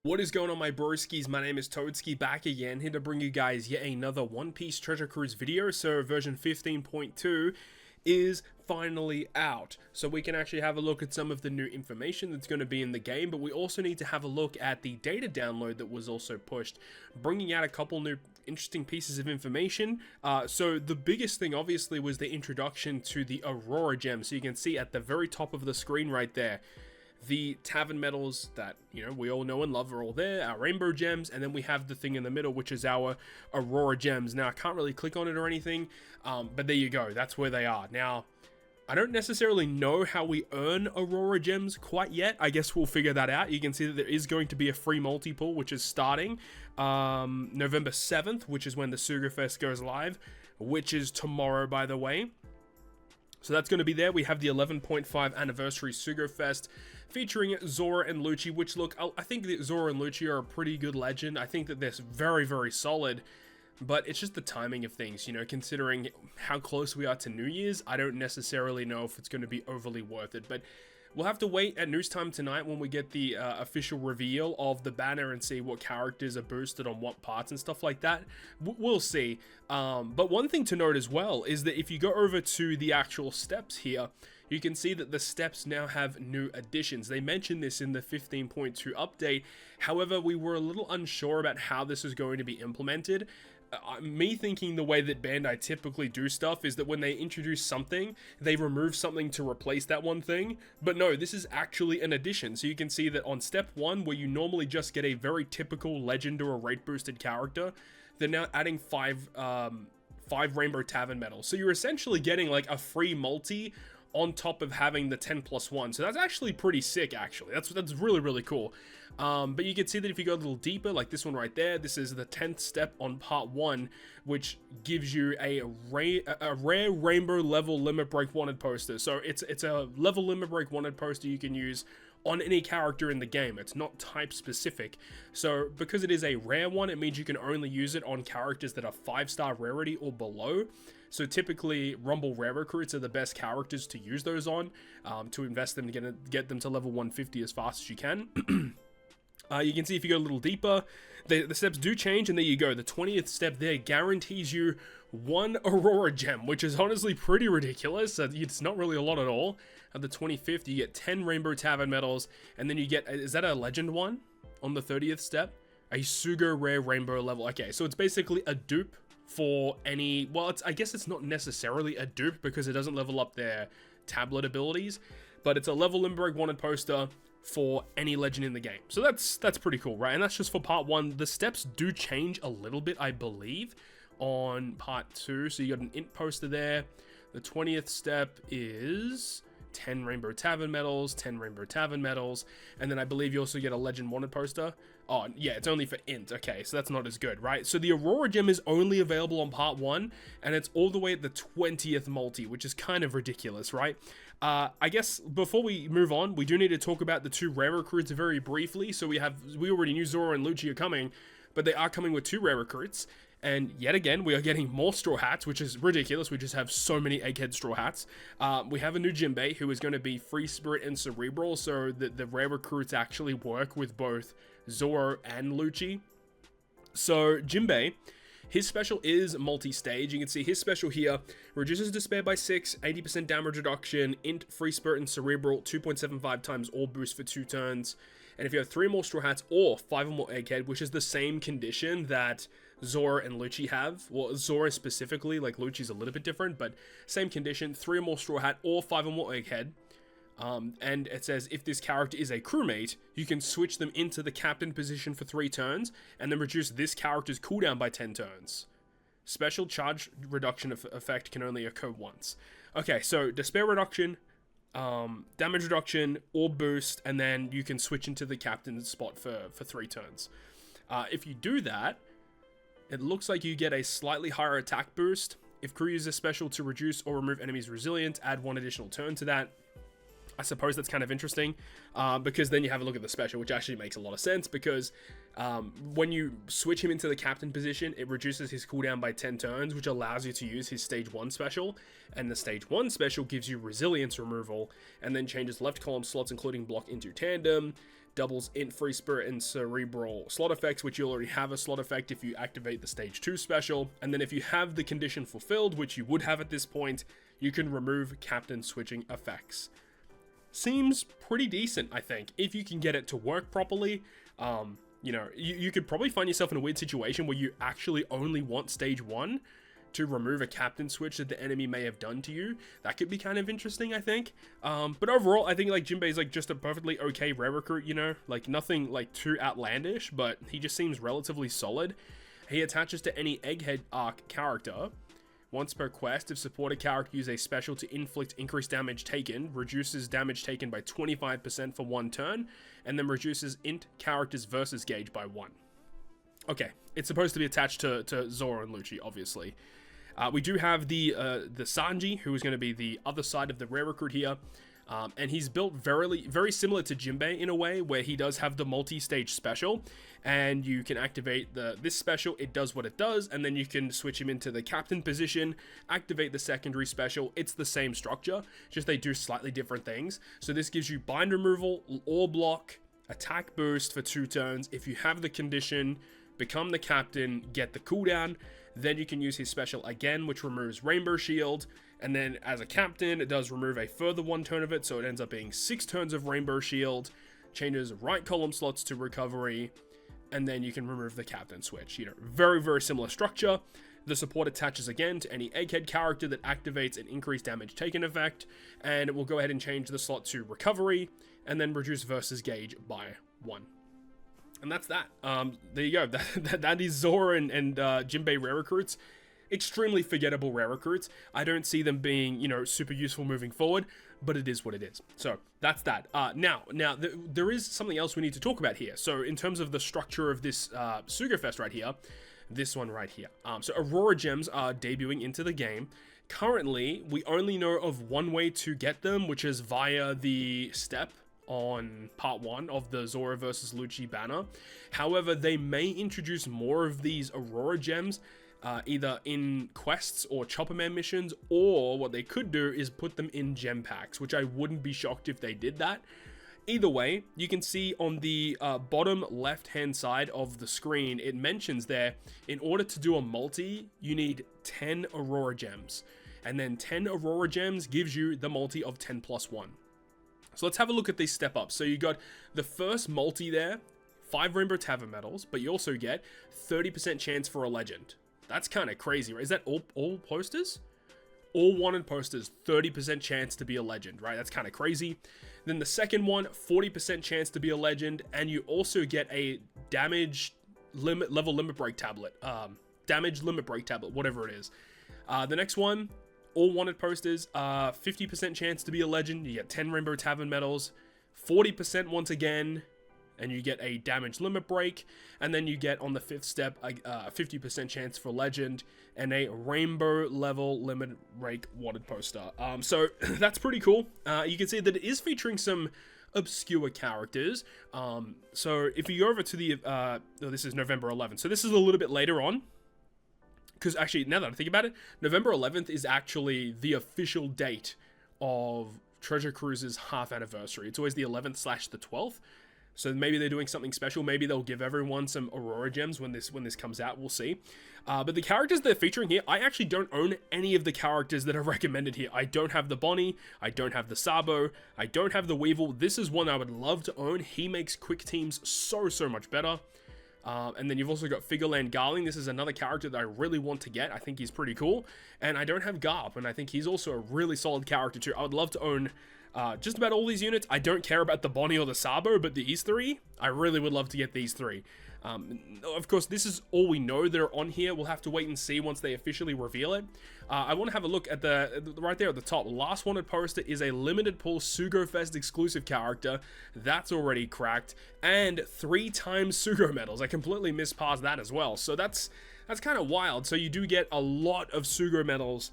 What is going on, my broskiis? My name is Toadski, back again, here to bring you guys yet another One Piece Treasure Cruise video. So version 15.2 is finally out, so we can actually have a look at some of the new information that's going to be in the game, but we also need to have a look at the data download that was also pushed, bringing out a couple new interesting pieces of information. So the biggest thing obviously was the introduction to the Aurora gem. So you can see at the very top of the screen right there, the tavern medals that, you know, we all know and love are all there, our rainbow gems, and then we have the thing in the middle, which is our Aurora gems. Now, I can't really click on it or anything, but there you go, that's where they are. Now, I don't necessarily know how we earn Aurora gems quite yet. I guess we'll figure that out. You can see that there is going to be a free multi-pool, which is starting November 7th, which is when the Sugo Fest goes live, which is tomorrow, by the way. So that's going to be there. We have the 11.5 anniversary Sugo Fest featuring Zoro and Luchi, which look, I think that Zoro and Luchi are a pretty good legend. I think that they're very, very solid, but it's just the timing of things, you know, considering how close we are to New Year's. I don't necessarily know if it's going to be overly worth it, but we'll have to wait at news time tonight when we get the official reveal of the banner and see what characters are boosted on what parts and stuff like that. We'll see. But one thing to note as well is that if you go over to the actual steps here, you can see that the steps now have new additions. They mentioned this in the 15.2 update. However, we were a little unsure about how this is going to be implemented. Me thinking the way that Bandai typically do stuff is that when they introduce something, they remove something to replace that one thing. But no, this is actually an addition. So you can see that on step 1, where you normally just get a very typical legend or a rate boosted character, they're now adding five rainbow tavern medals. So you're essentially getting like a free multi on top of having the 10+1. So that's actually pretty sick, actually. That's really, really cool. But you can see that if you go a little deeper, like this one right there, this is the 10th step on part 1, which gives you a rare rainbow level limit break wanted poster. So it's a level limit break wanted poster you can use on any character in the game. It's not type specific. So because it is a rare one, it means you can only use it on characters that are 5-star rarity or below. So typically, Rumble Rare Recruits are the best characters to use those on, to invest them to get them to level 150 as fast as you can. You can see if you go a little deeper, the steps do change, and there you go. The 20th step there guarantees you 1 Aurora gem, which is honestly pretty ridiculous. It's not really a lot at all. At the 25th, you get 10 Rainbow Tavern medals, and then you get, is that a legend one on the 30th step? A Sugo Rare Rainbow level. Okay, so it's basically a dupe for any, well, I guess it's not necessarily a dupe because it doesn't level up their tablet abilities, but it's a level Limburg wanted poster for any legend in the game. So that's pretty cool, right? And that's just for part 1. The steps do change a little bit, I believe, on part 2. So you got an int poster there. The 20th step is 10 Rainbow Tavern medals, 10 Rainbow Tavern medals, and then I believe you also get a legend wanted poster. Oh, yeah, it's only for int. Okay, so that's not as good, right? So the Aurora gem is only available on part 1, and it's all the way at the 20th multi, which is kind of ridiculous, right? I guess before we move on, we do need to talk about the 2 rare recruits very briefly. So we already knew Zoro and Luchi are coming, but they are coming with 2 rare recruits. And yet again, we are getting more straw hats, which is ridiculous. We just have so many egghead straw hats. We have a new Jinbei who is going to be Free Spirit and Cerebral, so that the rare recruits actually work with both Zoro and Luchi. So Jinbei, his special is multi-stage. You can see his special here reduces despair by 6, 80% damage reduction, int, Free Spirit, and Cerebral, 2.75 times all boost for 2 turns. And if you have 3 more straw hats or 5 or more egghead, which is the same condition that Zoro and Luchi have, well, Zoro specifically, like Luchi's a little bit different, but same condition, 3 or more straw hat or 5 or more egghead. And it says if this character is a crewmate, you can switch them into the captain position for 3 turns, and then reduce this character's cooldown by 10 turns. Special charge reduction effect can only occur once. Okay, so despair reduction, damage reduction, or boost, and then you can switch into the captain's spot for 3 turns. If you do that, it looks like you get a slightly higher attack boost. If crew uses special to reduce or remove enemies' resilience, add 1 additional turn to that. I suppose that's kind of interesting, because then you have a look at the special, which actually makes a lot of sense, because when you switch him into the captain position, it reduces his cooldown by 10 turns, which allows you to use his stage 1 special, and the stage 1 special gives you resilience removal, and then changes left column slots including block into tandem, doubles Int, Free Spirit, and Cerebral slot effects, which you already have a slot effect if you activate the Stage 2 special. And then if you have the condition fulfilled, which you would have at this point, you can remove captain switching effects. Seems pretty decent, I think, if you can get it to work properly. You know, you could probably find yourself in a weird situation where you actually only want Stage 1 to remove a captain switch that the enemy may have done to you. That could be kind of interesting, I think. But overall, I think like Jinbei is like just a perfectly okay rare recruit, you know, like nothing like too outlandish, but he just seems relatively solid. He attaches to any Egghead arc character once per quest. If supported character use a special to inflict increased damage taken, reduces damage taken by 25% for 1 turn, and then reduces int characters versus gauge by 1. Okay, it's supposed to be attached to Zoro and Luchi, obviously. We do have the Sanji, who is going to be the other side of the rare recruit here. And he's built very similar to Jinbei in a way, where he does have the multi-stage special, and you can activate this special, it does what it does, and then you can switch him into the captain position, activate the secondary special. It's the same structure, just they do slightly different things. So this gives you bind removal, ore block, attack boost for 2 turns. If you have the condition, become the captain, get the cooldown, then you can use his special again, which removes Rainbow Shield, and then as a captain, it does remove a further 1 turn of it, so it ends up being 6 turns of Rainbow Shield, changes right column slots to recovery, and then you can remove the captain switch. You know, very similar structure. The support attaches again to any Egghead character that activates an increased damage taken effect, and it will go ahead and change the slot to recovery, and then reduce versus gauge by 1. And that's that. There you go. That is Zoro and Jinbei rare recruits. Extremely forgettable rare recruits. I don't see them being, you know, super useful moving forward, but it is what it is. So that's that. Now there is something else we need to talk about here. So in terms of the structure of this Sugo Fest right here, this one right here. So Aurora gems are debuting into the game. Currently, we only know of one way to get them, which is via the step on part 1 of the Zoro versus Luchi banner. However, they may introduce more of these Aurora gems either in quests or Chopper Man missions, or what they could do is put them in gem packs, which I wouldn't be shocked if they did that. Either way, you can see on the bottom left hand side of the screen, it mentions there, in order to do a multi, you need 10 Aurora gems, and then 10 Aurora gems gives you the multi of 10 plus 1. So let's have a look at these step ups. So you got the first multi there, 5 Rainbow Tavern medals, but you also get 30% chance for a legend. That's kind of crazy, right? Is that all posters? All wanted posters, 30% chance to be a legend, right? That's kind of crazy. Then the second one, 40% chance to be a legend, and you also get a damage level limit break tablet. Damage limit break tablet, whatever it is. The next one, all wanted posters, 50% chance to be a legend. You get 10 Rainbow Tavern medals, 40% once again, and you get a damage limit break. And then you get on the 5th step a 50% chance for legend and a rainbow level limit break wanted poster. So that's pretty cool. You can see that it is featuring some obscure characters. So if you go over to the this is November 11th, so this is a little bit later on. Because actually, now that I think about it, November 11th is actually the official date of Treasure Cruise's half anniversary. It's always the 11th / the 12th. So maybe they're doing something special. Maybe they'll give everyone some Aurora gems when this comes out. We'll see. But the characters they're featuring here, I actually don't own any of the characters that are recommended here. I don't have the Bonnie. I don't have the Sabo. I don't have the Weevil. This is one I would love to own. He makes quick teams so much better. And then you've also got Figureland Garling. This is another character that I really want to get. I think he's pretty cool. And I don't have Garp, and I think he's also a really solid character too. I would love to own just about all these units. I don't care about the Bonnie or the Sabo, but these 3, I really would love to get these 3. Of course, this is all we know that are on here. We'll have to wait and see once they officially reveal it. I want to have a look at right there at the top. Last wanted poster is a limited pull Sugo Fest exclusive character. That's already cracked. And 3 times Sugo medals. I completely missed past that as well. So that's kind of wild. So you do get a lot of Sugo medals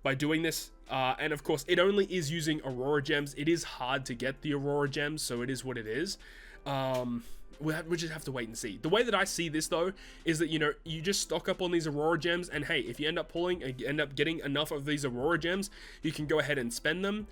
by doing this. And of course, it only is using Aurora gems. It is hard to get the Aurora gems, so it is what it is. We just have to wait and see. The way that I see this, though, is that, you know, you just stock up on these Aurora gems, and hey, if you end up getting enough of these Aurora gems, you can go ahead and spend them.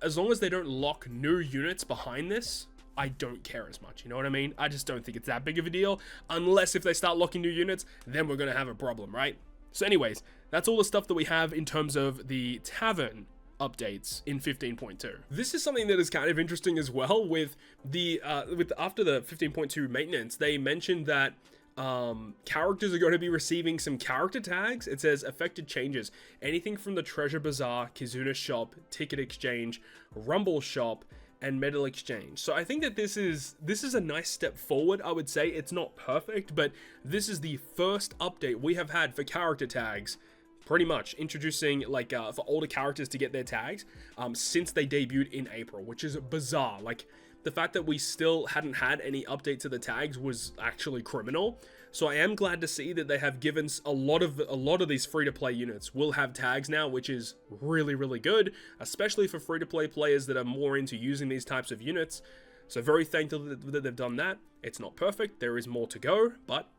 As long as they don't lock new units behind this, I don't care as much. You know what I mean? I just don't think it's that big of a deal. Unless if they start locking new units, then we're going to have a problem, right? So anyways, that's all the stuff that we have in terms of the tavern updates in 15.2. This is something that is kind of interesting as well with the after the 15.2 maintenance. They mentioned that characters are going to be receiving some character tags. It says affected changes: anything from the Treasure Bazaar, Kizuna Shop, Ticket Exchange, Rumble Shop, and Metal Exchange. So I think that this is a nice step forward. I would say it's not perfect, but this is the first update we have had for character tags, pretty much introducing like for older characters to get their tags since they debuted in April, which is bizarre. Like, the fact that we still hadn't had any update to the tags was actually criminal. So I am glad to see that they have given a lot of these free-to-play units will have tags now, which is really, really good, especially for free-to-play players that are more into using these types of units. So very thankful that they've done that. It's not perfect. There is more to go, but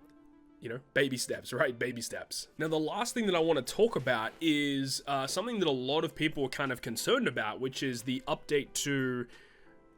you know, baby steps, right? Baby steps. Now, the last thing that I want to talk about is something that a lot of people are kind of concerned about, which is the update to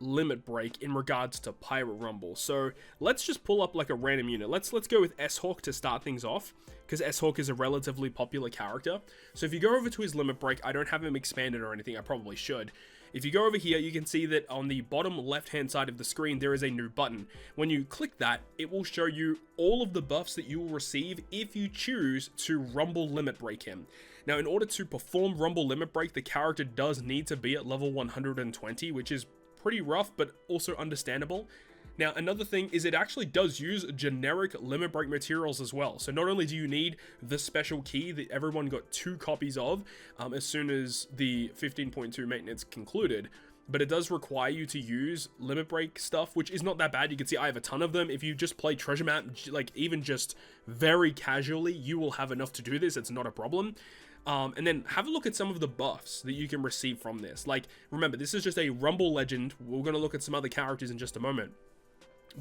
Limit Break in regards to Pirate Rumble. So let's just pull up like a random unit. Let's go with S-Hawk to start things off, because S-Hawk is a relatively popular character. So if you go over to his Limit Break, I don't have him expanded or anything. I probably should. If you go over here, you can see that on the bottom left-hand side of the screen, there is a new button. When you click that, it will show you all of the buffs that you will receive if you choose to Rumble Limit Break him. Now, in order to perform Rumble Limit Break, the character does need to be at level 120, which is pretty rough, but also understandable. Now, another thing is it actually does use generic Limit Break materials as well. So not only do you need the special key that everyone got 2 copies of as soon as the 15.2 maintenance concluded, but it does require you to use Limit Break stuff, which is not that bad. You can see I have a ton of them. If you just play Treasure Map, like even just very casually, you will have enough to do this. It's not a problem. And then have a look at some of the buffs that you can receive from this. Like, remember, this is just a Rumble legend. We're going to look at some other characters in just a moment.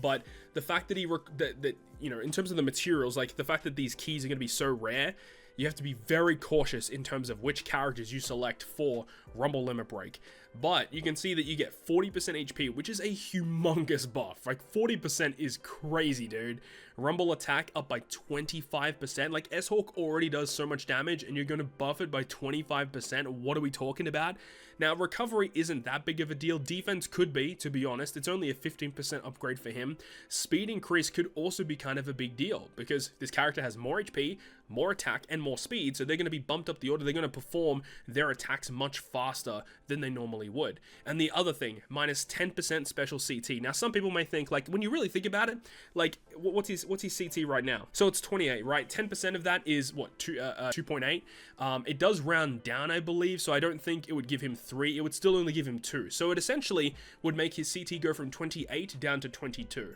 But the fact that you know, in terms of the materials, like the fact that these keys are going to be so rare, you have to be very cautious in terms of which characters you select for Rumble Limit Break. But you can see that you get 40% HP, which is a humongous buff. Like, 40% is crazy, dude. Rumble attack up by 25%. Like, S-Hawk already does so much damage, and you're going to buff it by 25%. What are we talking about? Now, recovery isn't that big of a deal. Defense could be, to be honest. It's only a 15% upgrade for him. Speed increase could also be kind of a big deal, because this character has more HP, more attack, and more speed, so they're going to be bumped up the order. They're going to perform their attacks much faster than they normally would. And the other thing, minus 10% special CT. Now, some people may think, like, when you really think about it, like, what's his CT right now? So it's 28, right? 10% of that is, what, 2.8? It does round down, I believe, so I don't think it would give him 3. It would still only give him 2. So it essentially would make his CT go from 28 down to 22.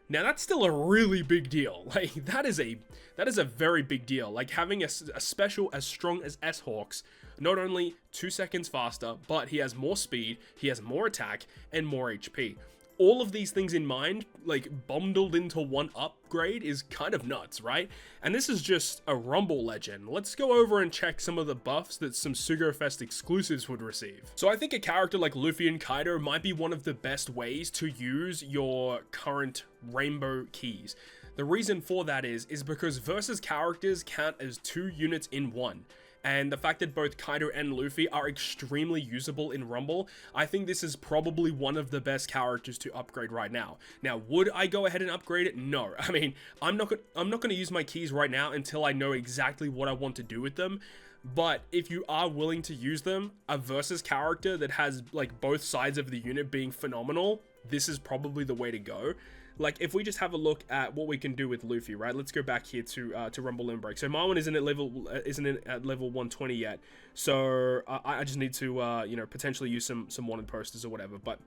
Now, that's still a really big deal. Like, that is a very big deal. Like, having a special as strong as S-Hawk's, not only 2 seconds faster, but he has more speed, he has more attack, and more HP. All of these things in mind, like, bundled into one upgrade is kind of nuts, right? And this is just a Rumble legend. Let's go over and check some of the buffs that some Sugo Fest exclusives would receive. So I think a character like Luffy and Kaido might be one of the best ways to use your current rainbow keys. The reason for that is because versus characters count as 2 units in one. And the fact that both Kaido and Luffy are extremely usable in Rumble, I think this is probably one of the best characters to upgrade right now. Now, would I go ahead and upgrade it? No. I mean, I'm not going to use my keys right now until I know exactly what I want to do with them. But if you are willing to use them, a versus character that has like both sides of the unit being phenomenal, this is probably the way to go. Like, if we just have a look at what we can do with Luffy, right? Let's go back here to Rumble Limit Break. So my one isn't at level 120 yet. So I just need to you know, potentially use some wanted posters or whatever. But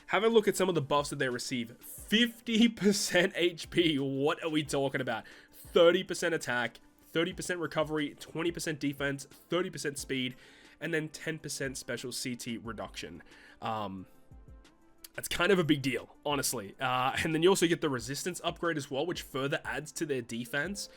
have a look at some of the buffs that they receive. 50% HP. What are we talking about? 30% attack, 30% recovery, 20% defense, 30% speed, and then 10% special CT reduction. That's kind of a big deal, honestly. And then you also get the resistance upgrade as well, which further adds to their defense.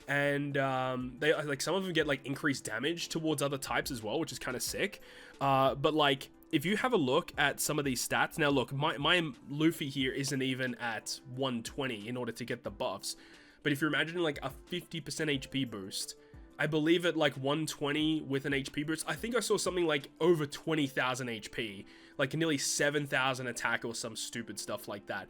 And they, like, some of them get like increased damage towards other types as well, which is kind of sick. But like, if you have a look at some of these stats, now look, my Luffy here isn't even at 120 in order to get the buffs, but if you're imagining like a 50% HP boost, I believe at like 120 with an HP boost, I think I saw something like over 20,000 HP, like nearly 7,000 attack or some stupid stuff like that.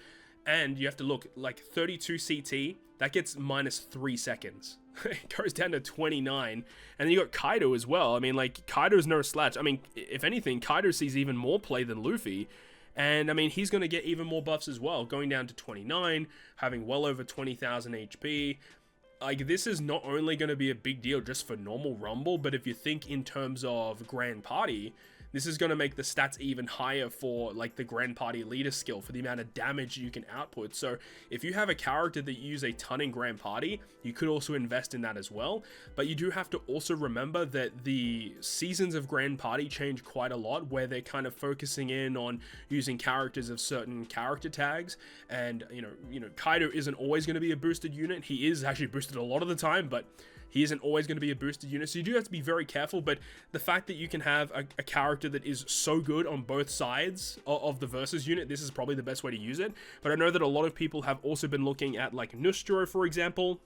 And you have to look, like 32 CT, that gets minus 3 seconds. It goes down to 29. And then you got Kaido as well. I mean, like, Kaido's no slouch. I mean, if anything, Kaido sees even more play than Luffy. And, I mean, he's going to get even more buffs as well, going down to 29, having well over 20,000 HP. Like, this is not only going to be a big deal just for normal Rumble, but if you think in terms of Grand Party, this is going to make the stats even higher for like the Grand Party leader skill, for the amount of damage you can output. So if you have a character that you use a ton in Grand Party, you could also invest in that as well. But you do have to also remember that the seasons of Grand Party change quite a lot, where they're kind of focusing in on using characters of certain character tags. And you know, Kaido isn't always going to be a boosted unit. He is actually boosted a lot of the time, but he isn't always going to be a boosted unit, so you do have to be very careful. But the fact that you can have a character that is so good on both sides of the versus unit, this is probably the best way to use it. But I know that a lot of people have also been looking at like Nustro, for example.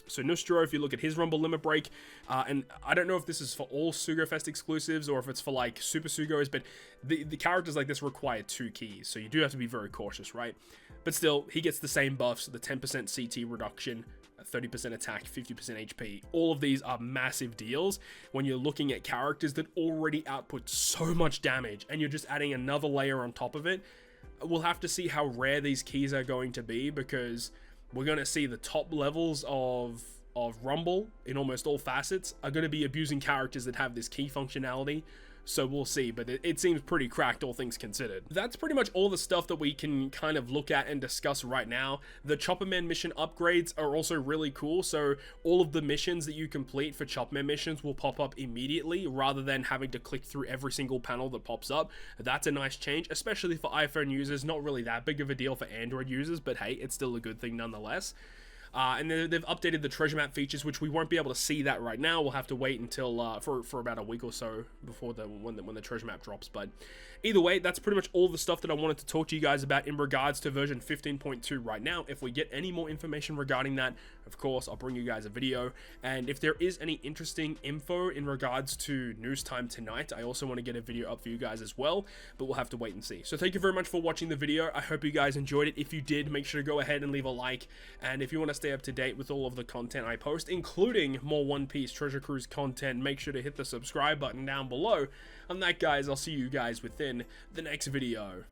So Nustro, if you look at his Rumble Limit Break, and I don't know if this is for all Sugo Fest exclusives or if it's for like Super Sugos, but the characters like this require 2 keys, so you do have to be very cautious, right? But still, he gets the same buffs, the 10% CT reduction, 30% attack, 50% HP. All of these are massive deals when you're looking at characters that already output so much damage and you're just adding another layer on top of it. We'll have to see how rare these keys are going to be, because we're going to see the top levels of Rumble in almost all facets are going to be abusing characters that have this key functionality. So we'll see, but it seems pretty cracked, all things considered. That's pretty much all the stuff that we can kind of look at and discuss right now. The Chopperman mission upgrades are also really cool, so all of the missions that you complete for Chopperman missions will pop up immediately, rather than having to click through every single panel that pops up. That's a nice change, especially for iPhone users. Not really that big of a deal for Android users, but hey, it's still a good thing nonetheless. And they've updated the treasure map features, which we won't be able to see that right now. We'll have to wait until for about a week or so before when the treasure map drops. But either way, that's pretty much all the stuff that I wanted to talk to you guys about in regards to version 15.2 right now. If we get any more information regarding that, of course, I'll bring you guys a video. And if there is any interesting info in regards to news time tonight, I also want to get a video up for you guys as well, but we'll have to wait and see. So thank you very much for watching the video. I hope you guys enjoyed it. If you did, make sure to go ahead and leave a like. And if you want to stay up to date with all of the content I post, including more One Piece Treasure Cruise content, make sure to hit the subscribe button down below. On that, guys, I'll see you guys within the next video.